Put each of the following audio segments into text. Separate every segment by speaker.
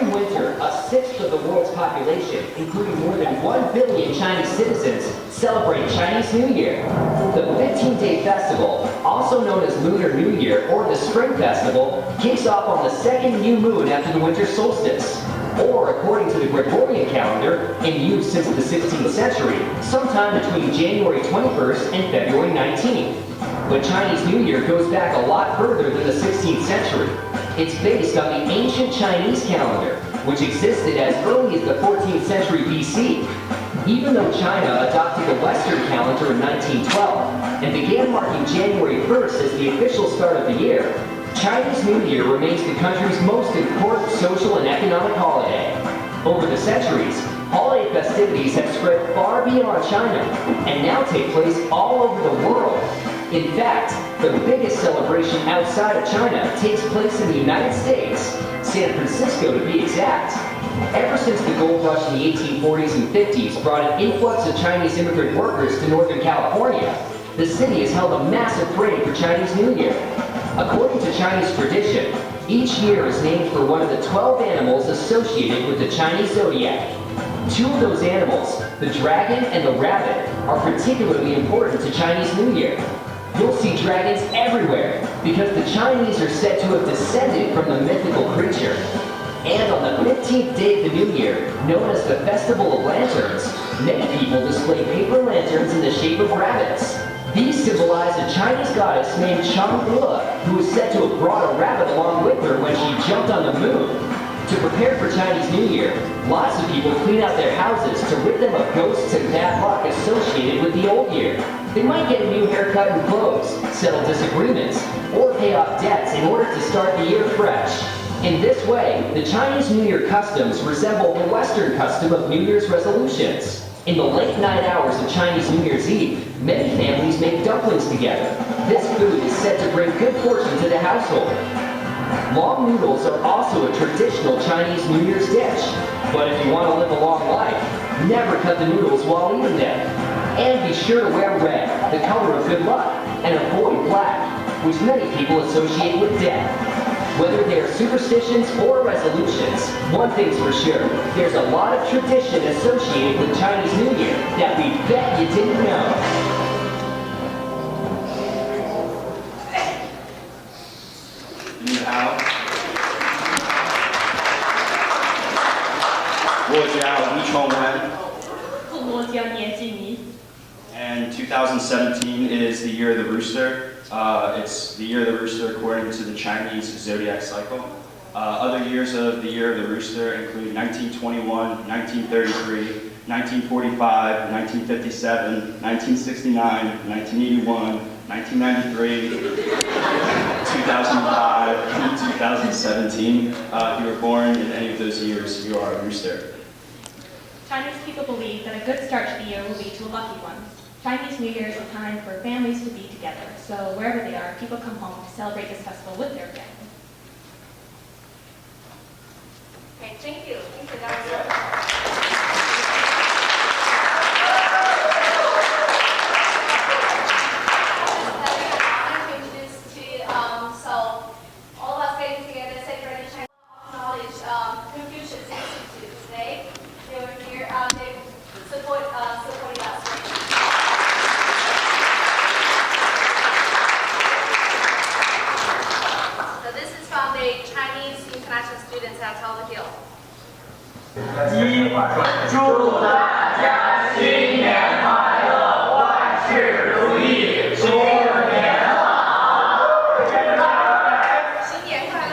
Speaker 1: Every winter, a sixth of the world's population, including more than 1 billion Chinese citizens, celebrate Chinese New Year. The 15-day festival, also known as Lunar New Year or the Spring Festival, kicks off on the second new moon after the winter solstice, or according to the Gregorian calendar, in use since the 16th century, sometime between January 21st and February 19th. But Chinese New Year goes back a lot further than the 16th century. It's based on the ancient Chinese calendar, which existed as early as the 14th century BC. Even though China adopted the Western calendar in 1912 and began marking January 1st as the official start of the year, Chinese New Year remains the country's most important social and economic holiday. Over the centuries, holiday festivities have spread far beyond China and now take place all over the world. In fact, the biggest celebration outside of China takes place in the United States, San Francisco to be exact. Ever since the gold rush in the 1840s and 50s brought an influx of Chinese immigrant workers to Northern California, the city has held a massive parade for Chinese New Year. According to Chinese tradition, each year is named for one of the 12 animals associated with the Chinese zodiac. Two of those animals, the dragon and the rabbit, are particularly important to Chinese New Year. You'll see dragons everywhere because the Chinese are said to have descended from the mythical creature. And on the 15th day of the new year, known as the Festival of Lanterns, many people display paper lanterns in the shape of rabbits. These symbolize a Chinese goddess named Chang'e, who is said to have brought a rabbit along with her when she jumped on the moon. To prepare for Chinese New Year, lots of people clean out their houses to rid them of ghosts and bad luck associated with the old year. They might get a new haircut and clothes, settle disagreements, or pay off debts in order to start the year fresh. In this way, the Chinese New Year customs resemble the Western custom of New Year's resolutions. In the late night hours of Chinese New Year's Eve, many families make dumplings together. This food is said to bring good fortune to the household. Long noodles are also a traditional Chinese New Year's dish. But if you want to live a long life, never cut the noodles while eating them. And be sure to wear red, the color of good luck, and avoid black, which many people associate with death. Whether they are superstitions or resolutions, one thing's for sure, there's a lot of tradition associated with Chinese New Year that we bet you didn't know.
Speaker 2: 你好，我叫李崇文。
Speaker 3: 我叫聂静怡。
Speaker 2: And 2017 is the year of the rooster. It's the year of the rooster according to the Chinese zodiac cycle. Other years of the year of the rooster include 1921, 1933, 1945, 1957, 1969, 1981, 1993, 2005, and 2017. If you were born in any of those years, you are a rooster.
Speaker 3: Chinese people believe that a good start to the year will lead to a lucky one. Chinese New Year is a time for families to be together, so wherever they are, people come home to celebrate this festival with their family.
Speaker 4: Okay, thank you. Thank you. That students at Tulsa Hill.
Speaker 5: 祝大家新年快乐，万事如意，新年好！
Speaker 4: 新年快乐！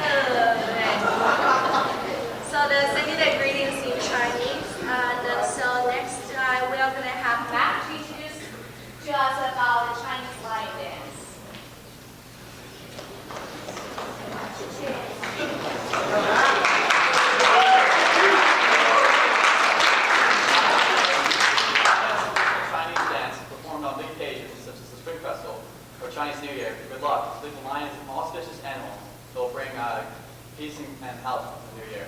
Speaker 4: So the sending the greetings in Chinese, and so next we are going to have Matt to introduce to us about the Chinese lion dance.
Speaker 6: Chinese New Year, good luck. Believe the lion is an auspicious animal that will bring peace and health in the new year.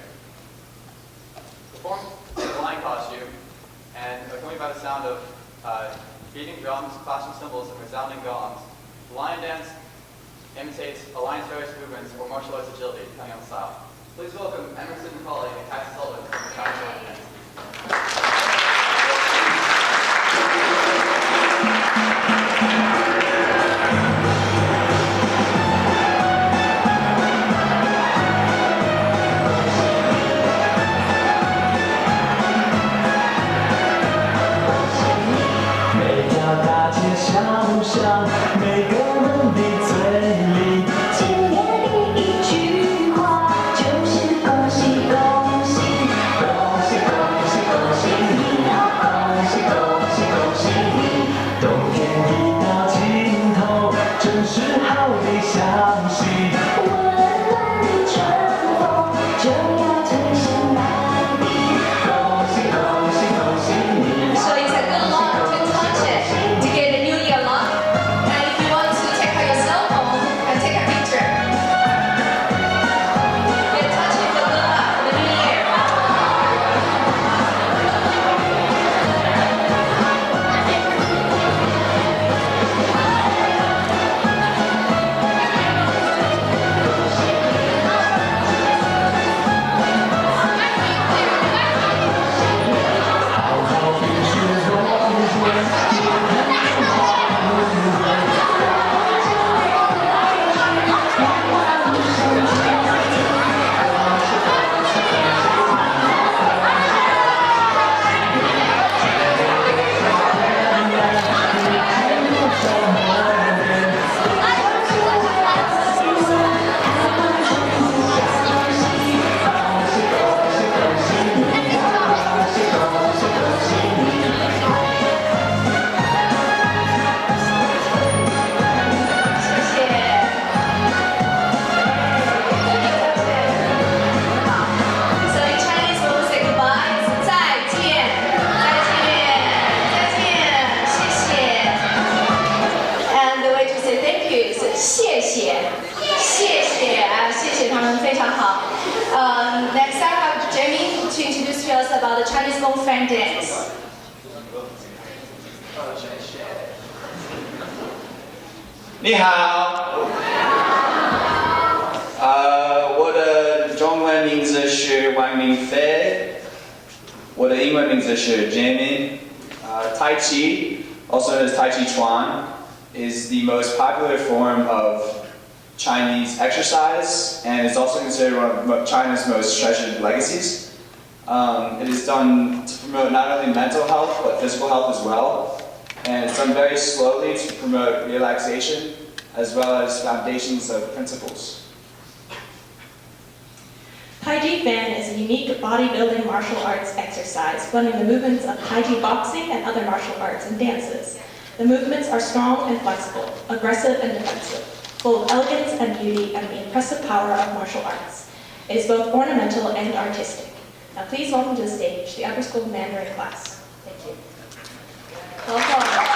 Speaker 6: Perform the lion costume and accompanied by the sound of beating drums, clashing cymbals, and resounding gongs. The lion dance imitates a lion's various movements or martial arts agility, depending on the style. Please welcome Emerson McCauley and
Speaker 4: the Chinese Gong Fan dance.
Speaker 7: 你好，我的中文名字是王明飞，我的英文名字是 Jamie。Tai Chi, also known as Tai Chi Chuan, is the most popular form of Chinese exercise, and it's also considered one of China's most treasured legacies. It is done to promote not only mental health, but physical health as well. And it's done very slowly to promote relaxation, as well as foundations of principles.
Speaker 3: Tai Chi Fan is a unique bodybuilding martial arts exercise blending the movements of Tai Chi boxing and other martial arts and dances. The movements are strong and flexible, aggressive and defensive, full of elegance and beauty and the impressive power of martial arts. It is both ornamental and artistic. Now please welcome to the stage the Upper School Mandarin class. Thank you. Welcome.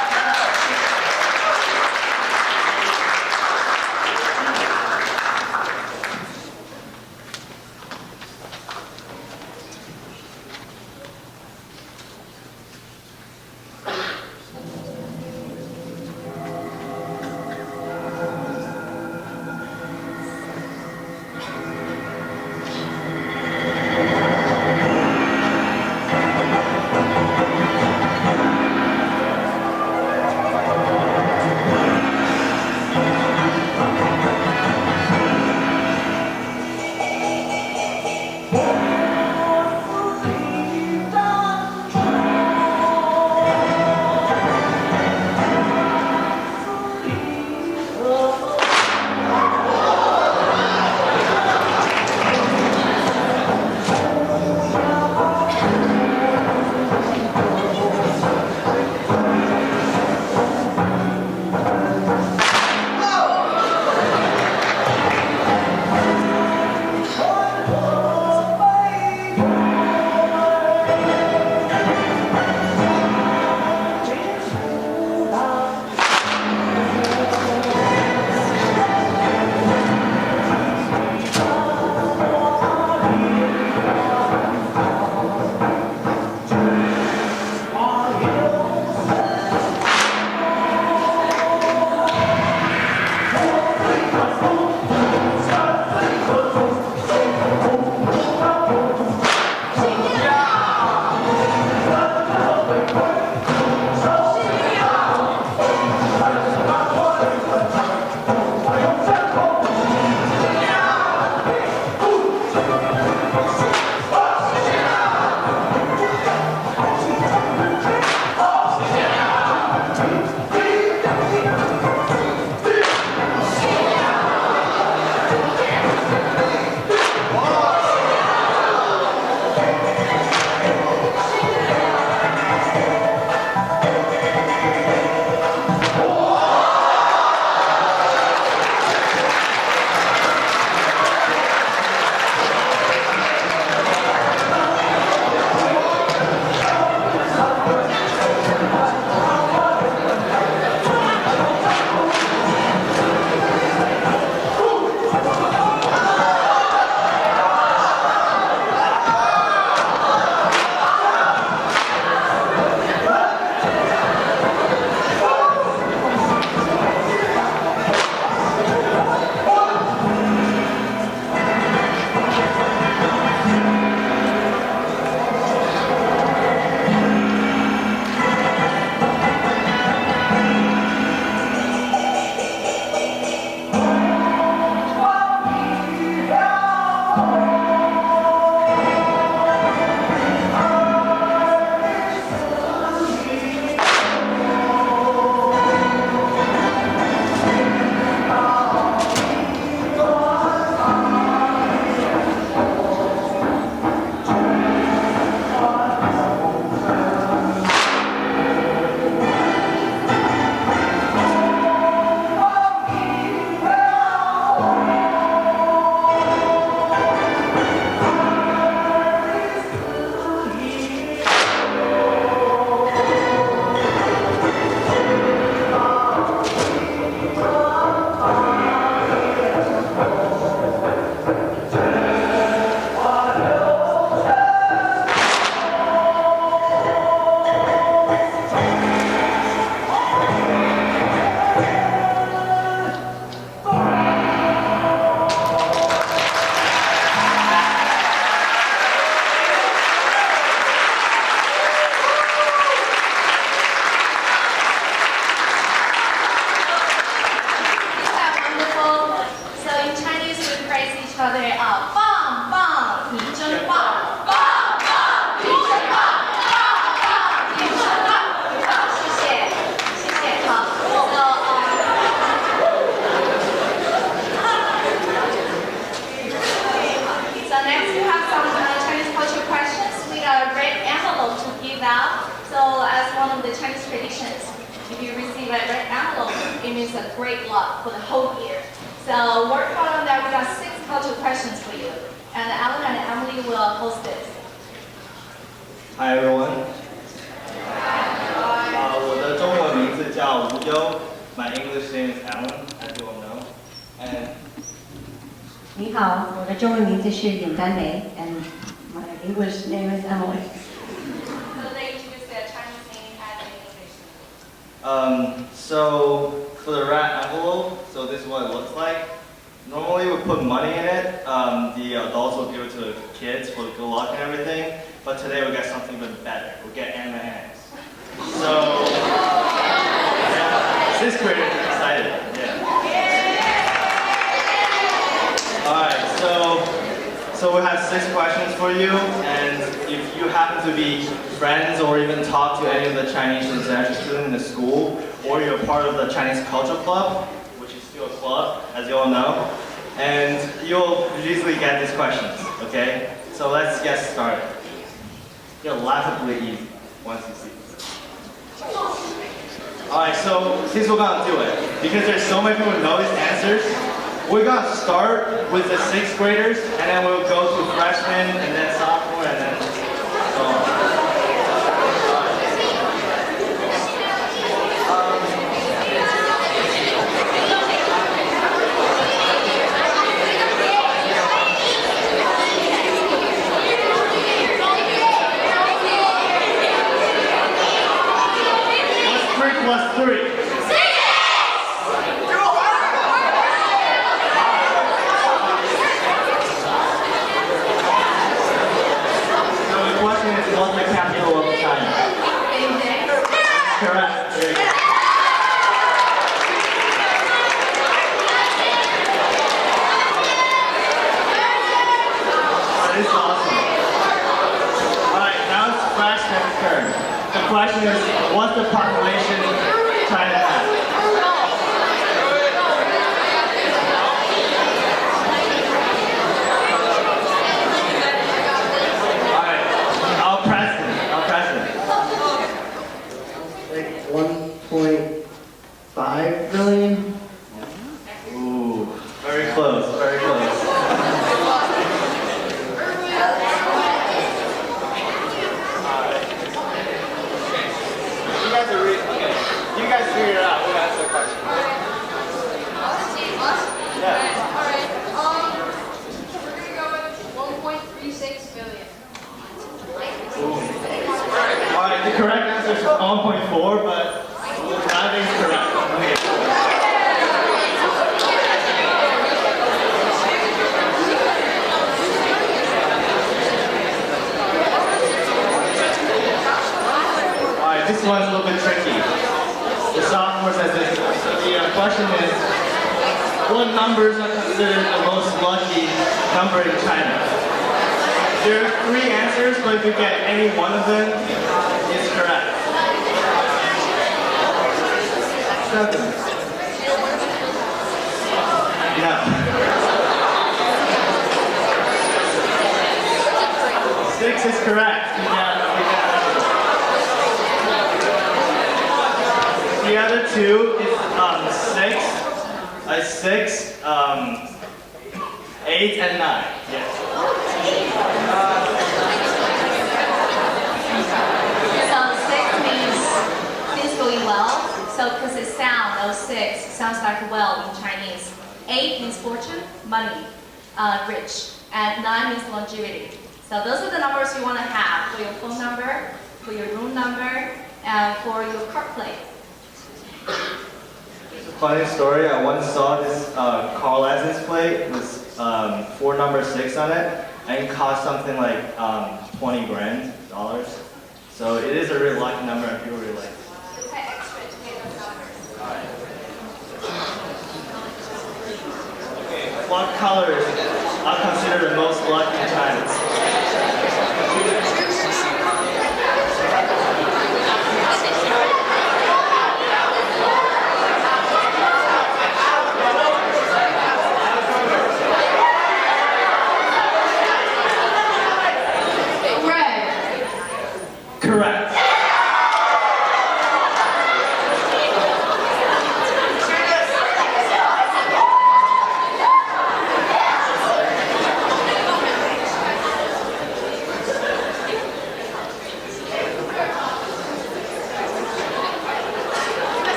Speaker 4: some Chinese culture questions with a red envelope to give out. So as one of the Chinese traditions, if you receive a red envelope, it means a great luck for the whole year. So work hard on that. We got 6 culture questions for you. And Alan and Emily will host this.
Speaker 8: Hi everyone. 我的中文名字叫吴优。My English name is Alan, as you all know. And
Speaker 9: 你好，我的中文名字是尹丹梅 and my English name is Emily.
Speaker 4: So they introduce their Chinese name as an English name.
Speaker 8: So for the rat envelope, so this is what it looks like. Normally we put money in it. The adults will give it to the kids for good luck and everything. But today we got something even better. We get M&Ms. So yeah, 6th graders are excited. Yeah. All right. So we have 6 questions for you, and if you happen to be friends or even talk to any of the Chinese international students in the school, or you're part of the Chinese Culture Club, which is still a club, as you all know, and you'll usually get these questions, okay? So let's get started. They're laughably easy once you see this. Alright, so here's what we're gonna do it. Because there's so many people who know these answers, we're gonna start with the 6th graders, and then we'll go to freshmen, and then sophomore, and then so on. What's 3 plus 3? So the question is, what's the capital of China? Correct. Very good. That is awesome. Alright, now it's freshman's turn. The question is, what's the population China has? Alright, I'll press it.
Speaker 10: Like 1.5 billion?
Speaker 8: Ooh, very close, very close. You guys figure it out. We'll answer the question. Yeah.
Speaker 11: Alright, we're gonna go with 1.36 billion.
Speaker 8: Alright, the correct answer is 1.4, but that is correct. Okay. Alright, this one's a little bit tricky. The sophomore says this. The question is, what numbers are considered the most lucky number in China? There are 3 answers, but if you get any one of them, it's correct. 7. No. 6 is correct. The other 2 is 6, 8, and 9. Yes.
Speaker 4: So 6 means things going well. So because it's sound, 06 sounds like well in Chinese. 8 means fortune, money, rich. And 9 means longevity. So those are the numbers you want to have for your phone number, for your room number, and for your card plate.
Speaker 8: Funny story, I once saw this car license plate with 4 number 6 on it, and it cost something like $20 grand. So it is a really lucky number, and people really like it.
Speaker 4: You pay extra to pay those numbers.
Speaker 8: Alright. Okay, what colors are considered the most lucky in China?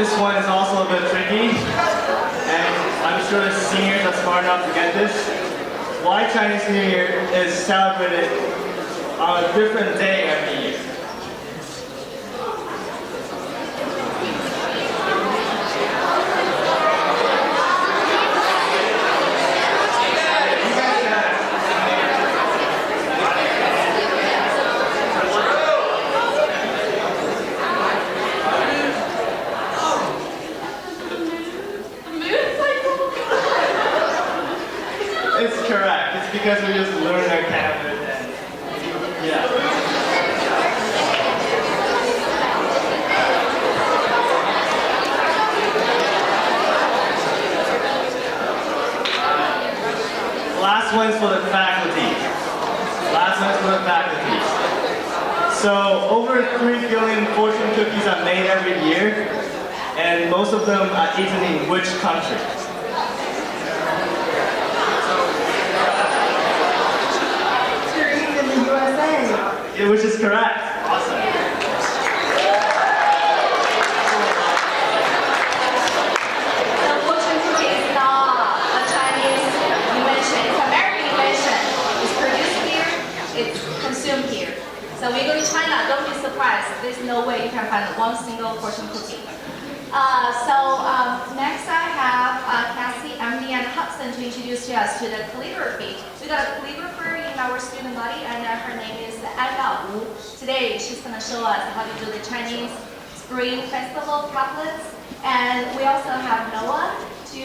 Speaker 8: this one is also a bit tricky, and I'm sure the seniors are smart enough to get this. Why Chinese New Year is celebrated on a different day every year? It's correct. It's because we just learned our calendar and yeah. Last one's for the faculty. Last one's for the faculty. So over 3 billion fortune cookies are made every year, and most of them are eaten in which country?
Speaker 9: In the USA.
Speaker 8: Yeah, which is correct. Awesome.
Speaker 4: The fortune cookie is not a Chinese invention. It's an American invention. It's produced here. It's consumed here. So when you go to China, don't be surprised. There's no way you can find one single fortune cookie. Next I have Cassie, Emily, and Hudson to introduce to us to the calligraphy. We got a calligrapher in our student body, and her name is Anna Wu. Today she's going to show us how to do the Chinese Spring Festival couplets. And we also have Noah to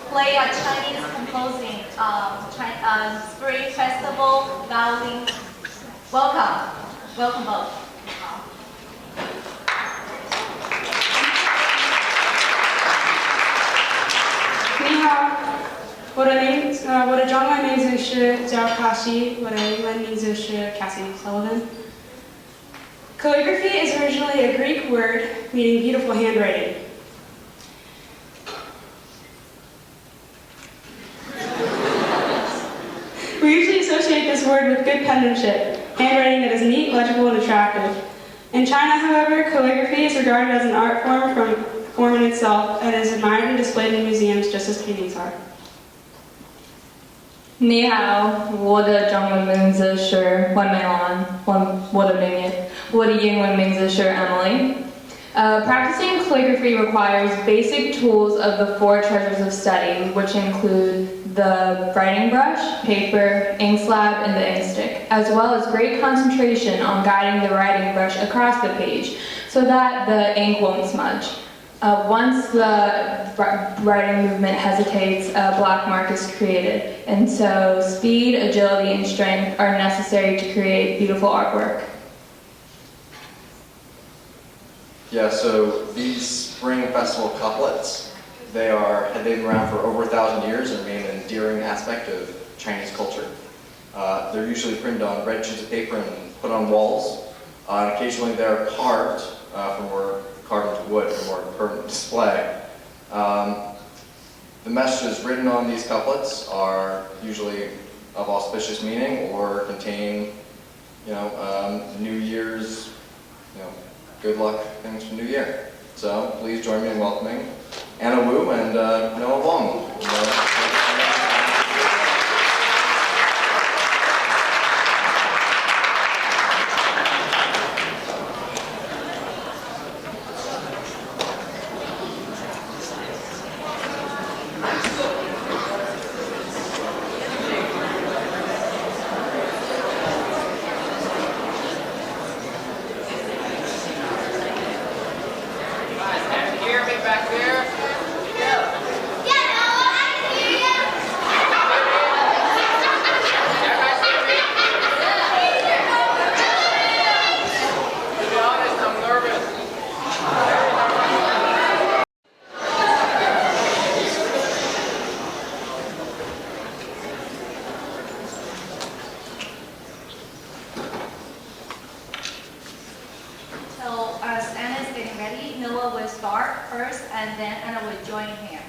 Speaker 4: play a Chinese composing Spring Festival violin. Welcome. Welcome both.
Speaker 10: 你好，我的中文名字是叫卡西，我的英文名字是 Cassie Sullivan. Calligraphy is originally a Greek word meaning beautiful handwriting. We usually associate this word with good penmanship, handwriting that is neat, legible, and attractive. In China, however, calligraphy is regarded as an art form in itself and is admired and displayed in museums just as paintings are.
Speaker 12: 你好，我的中文名字是黄美兰，我的英文名字是 Emily. Practicing calligraphy requires basic tools of the 4 treasures of study, which include the writing brush, paper, ink slab, and the ink stick, as well as great concentration on guiding the writing brush across the page so that the ink won't smudge. Once the writing movement hesitates, a black mark is created, and so speed, agility, and strength are necessary to create beautiful artwork.
Speaker 13: Yeah, so these Spring Festival couplets, have been around for over 1,000 years and remain an endearing aspect of Chinese culture. They're usually printed on red sheets of paper and put on walls. And occasionally they're carved carved into wood for more permanent display. The messages written on these couplets are usually of auspicious meaning or contain, New Year's, good luck things for New Year. So please join me in welcoming Anna Wu and Noah Wong.
Speaker 4: Noah will start first, and then Anna will join him.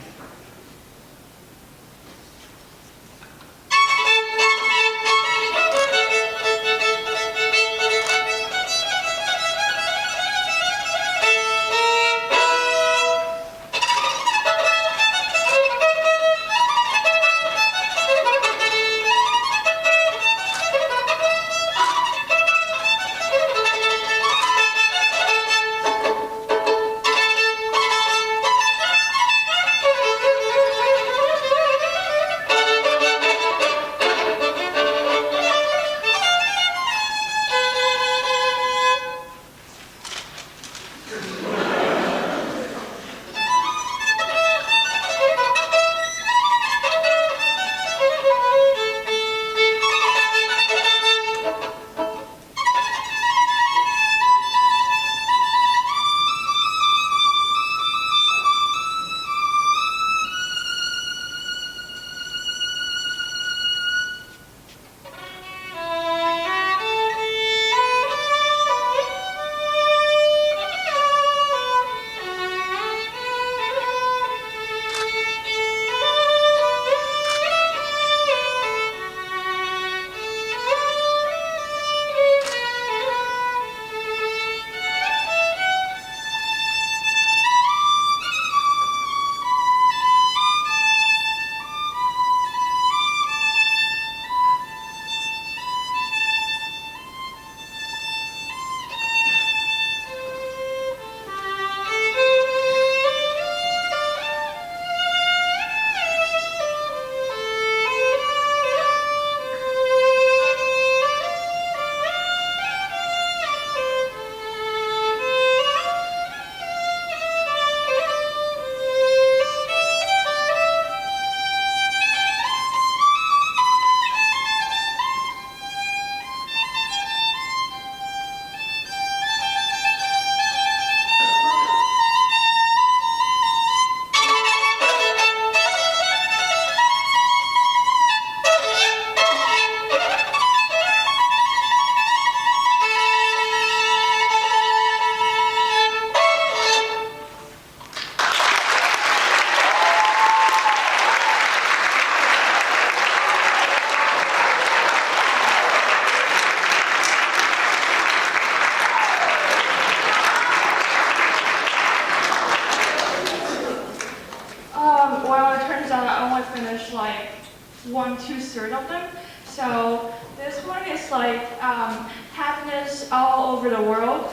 Speaker 14: 2/3 of them. So this one is like happiness all over the world.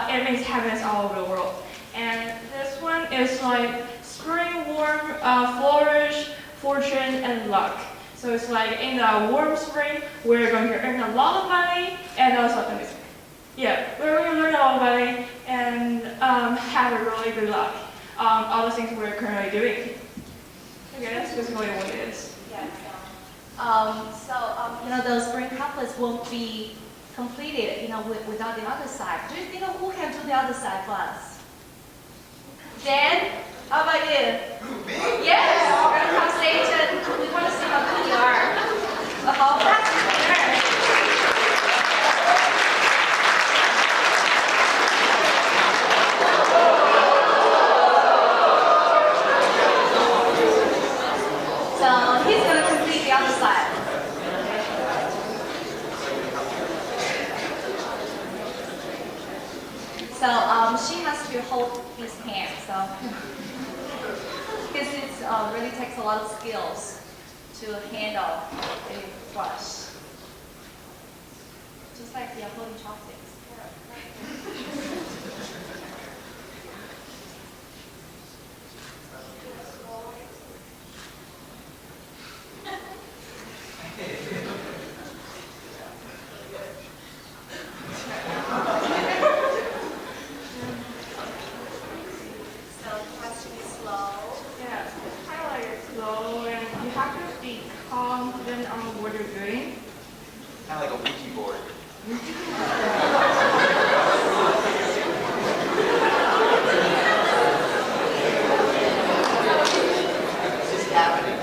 Speaker 14: It means happiness all over the world. And this one is like spring, warm, flourish, fortune, and luck. So it's like in the warm spring, we're going to earn a lot of money, and also we're going to learn a lot of money and have a really good luck. All the things we're currently doing. Okay, that's basically what it is.
Speaker 4: Yeah. Those spring couplets won't be completed, without the other side. Do you think who can do the other side for us? Dan, how about you? Me? Yes. We're gonna come stage and we want to see how good you are. How fast you learn. So he's gonna complete the other side. So she has to hold his hand, because it really takes a lot of skills to handle a brush. Just like you're holding chopsticks.
Speaker 8: Kind of like a Ouija board. It's just happening.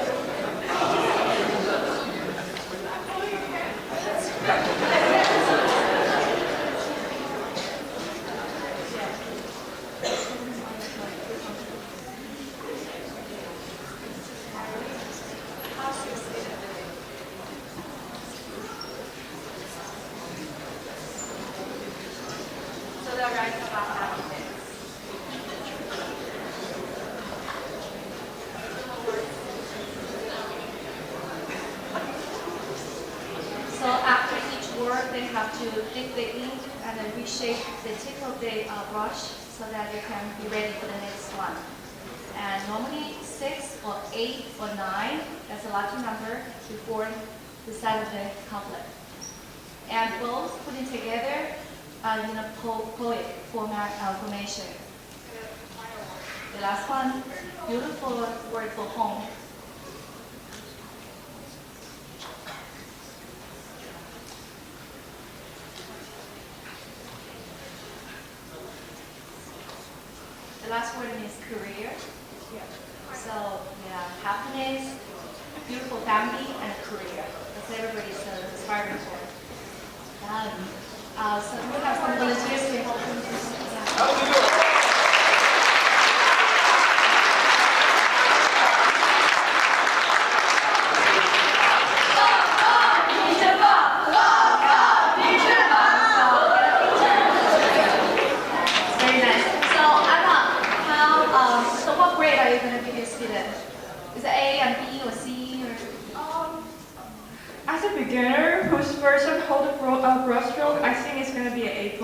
Speaker 4: So after each word, they have to dip the ink and then reshape the tip of the brush so that you can be ready for the next one. And normally 6 or 8 or 9, that's a lucky number to form the side of the couplet. And both putting together in a poet formation. The last one, beautiful word for home. The last word means career. So, happiness, beautiful family, and career. That's everybody's aspiring for. So we have some volunteers to help them do something. Is it A and B or C or?
Speaker 14: As a beginner who's first time hold a brush stroke, I think it's gonna be an A+.